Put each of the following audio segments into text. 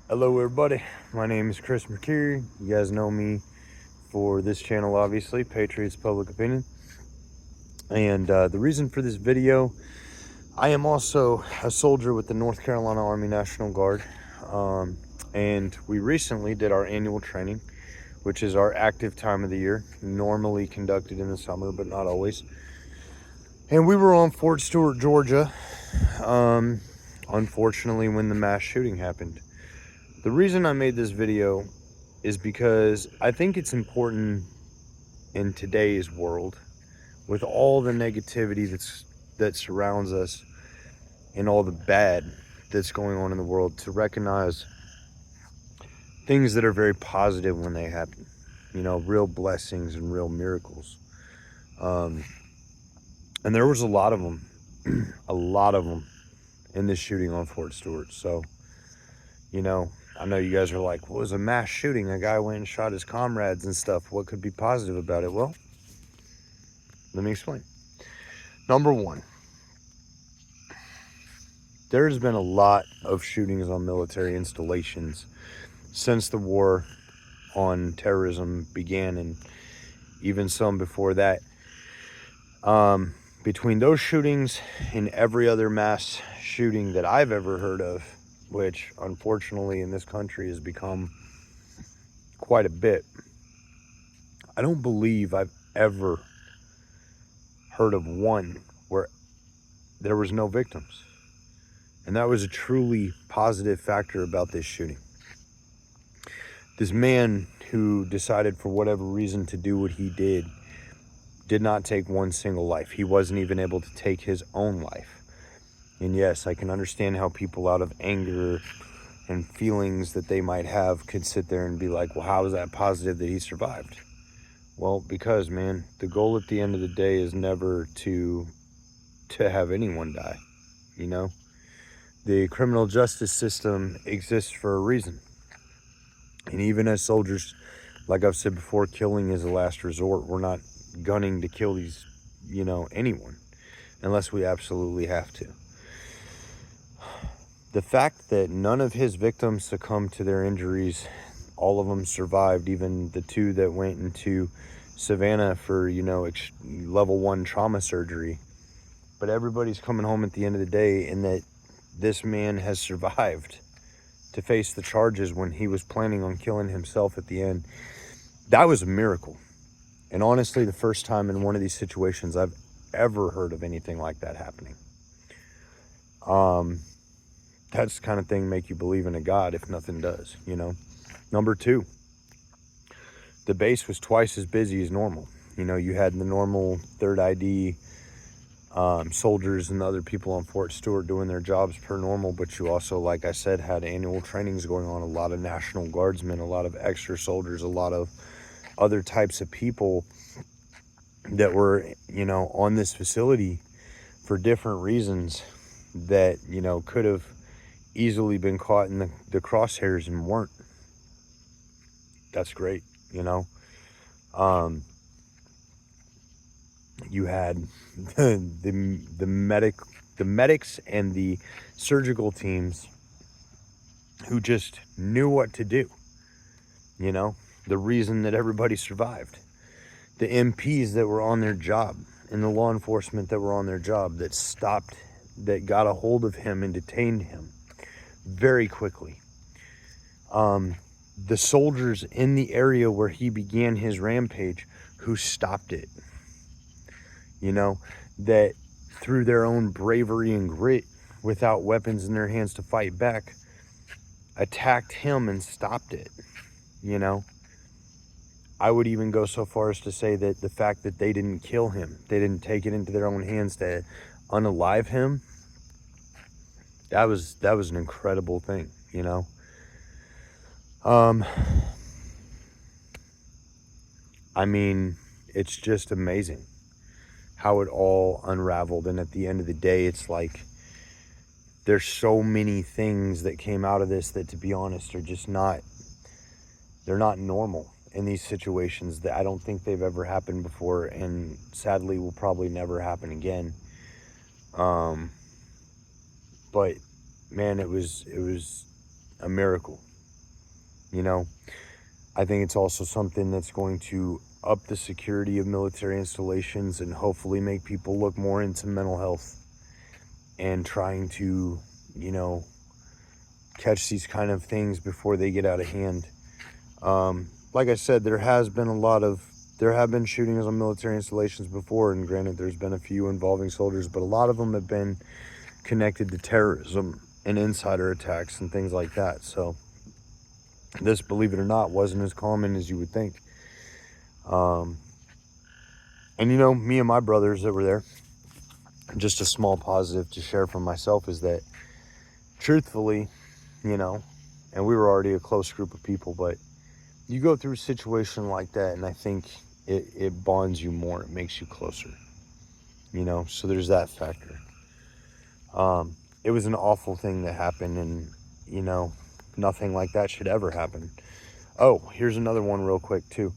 Hello everybody, my name is Chris Mercury. You guys know me for this channel, obviously, Patriots Public Opinion. And the reason for this video, I am also a soldier with the North Carolina Army National Guard. And we recently did our annual training, which is our active time of the year, normally conducted in the summer, but not always. And we were on Fort Stewart, Georgia, unfortunately, when the mass shooting happened. The reason I made this video is because I think it's important in today's world, with all the negativity that surrounds us and all the bad that's going on in the world, to recognize things that are very positive when they happen. You know, real blessings and real miracles. And there was a lot of them, a lot of them in this shooting on Fort Stewart. So, you know, I know you guys are like, well, it was a mass shooting. A guy went and shot his comrades and stuff. What could be positive about it? Well, let me explain. Number one, there's been a lot of shootings on military installations since the war on terrorism began, and even some before that. Between those shootings and every other mass shooting that I've ever heard of, which unfortunately in this country has become quite a bit, I don't believe I've ever heard of one where there was no victims. And that was a truly positive factor about this shooting. This man who decided for whatever reason to do what he did not take one single life. He wasn't even able to take his own life. And yes, I can understand how people, out of anger and feelings that they might have, could sit there and be like, well, how is that positive that he survived? Well, because, man, the goal at the end of the day is never to have anyone die, you know? The criminal justice system exists for a reason. And even as soldiers, like I've said before, killing is a last resort. We're not gunning to kill these, anyone, unless we absolutely have to. The fact that none of his victims succumbed to their injuries, all of them survived, even the two that went into Savannah for, level 1 trauma surgery. But everybody's coming home at the end of the day, and that this man has survived to face the charges when he was planning on killing himself at the end. That was a miracle. And honestly, the first time in one of these situations I've ever heard of anything like that happening. That's the kind of thing make you believe in a God, if nothing does, Number two, the base was twice as busy as normal. You had the normal 3rd ID soldiers and the other people on Fort Stewart doing their jobs per normal, but you also, like I said, had annual trainings going on, a lot of National Guardsmen, a lot of extra soldiers, a lot of other types of people that were, on this facility for different reasons that, could have easily been caught in the crosshairs and weren't. That's great, You had the medics and the surgical teams who just knew what to do. The reason that everybody survived. The MPs that were on their job and the law enforcement that were on their job that stopped, that got a hold of him and detained him very quickly. The soldiers in the area where he began his rampage who stopped it. That through their own bravery and grit, without weapons in their hands to fight back, attacked him and stopped it. I would even go so far as to say that the fact that they didn't kill him, they didn't take it into their own hands to unalive him, that was an incredible thing, I mean, it's just amazing how it all unraveled. And at the end of the day, it's like there's so many things that came out of this that, to be honest, are just they're not normal in these situations. That I don't think they've ever happened before, and sadly will probably never happen again. But man, it was a miracle. You know, I think it's also something that's going to up the security of military installations and hopefully make people look more into mental health and trying to, you know, catch these kind of things before they get out of hand. Like I said, there have been shootings on military installations before, and granted, there's been a few involving soldiers, but a lot of them have been connected to terrorism and insider attacks and things like that. So this, believe it or not, wasn't as common as you would think. And you know, me and my brothers that were there, just a small positive to share from myself is that, truthfully, you know, and we were already a close group of people, but you go through a situation like that, and I think it bonds you more. It makes you closer, you know, so there's that factor. It was an awful thing that happened, and, you know, nothing like that should ever happen. Oh, here's another one real quick, too.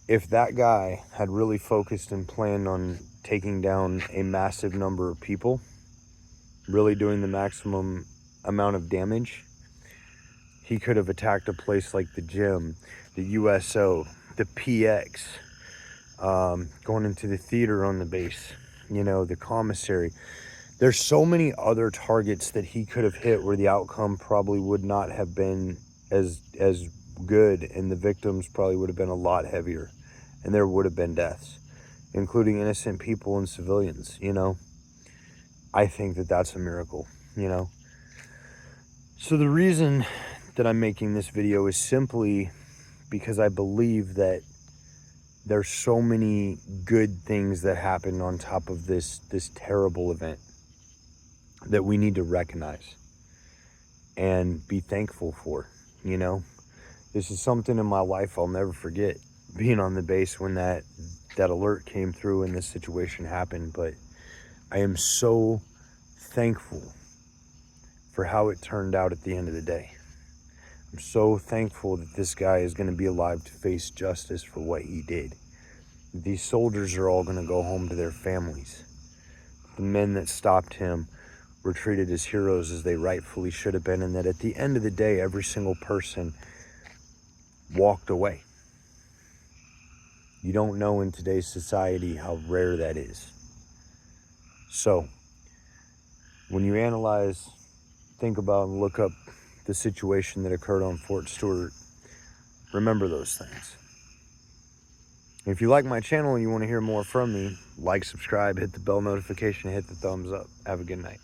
If that guy had really focused and planned on taking down a massive number of people, really doing the maximum amount of damage, he could have attacked a place like the gym, the USO, the PX, going into the theater on the base, you know, the commissary. There's so many other targets that he could have hit where the outcome probably would not have been as good, and the victims probably would have been a lot heavier, and there would have been deaths, including innocent people and civilians, you know. I think that that's a miracle, you know. So the reason that I'm making this video is simply because I believe that there's so many good things that happened on top of this terrible event that we need to recognize and be thankful for, you know. This is something in my life I'll never forget, being on the base when that alert came through and this situation happened. But I am so thankful for how it turned out at the end of the day. I'm so thankful that this guy is going to be alive to face justice for what he did. These soldiers are all going to go home to their families. The men that stopped him were treated as heroes, as they rightfully should have been, and that at the end of the day, every single person walked away. You don't know in today's society how rare that is. So, when you analyze, think about, and look up the situation that occurred on Fort Stewart, remember those things. If you like my channel and you want to hear more from me, like, subscribe, hit the bell notification, hit the thumbs up. Have a good night.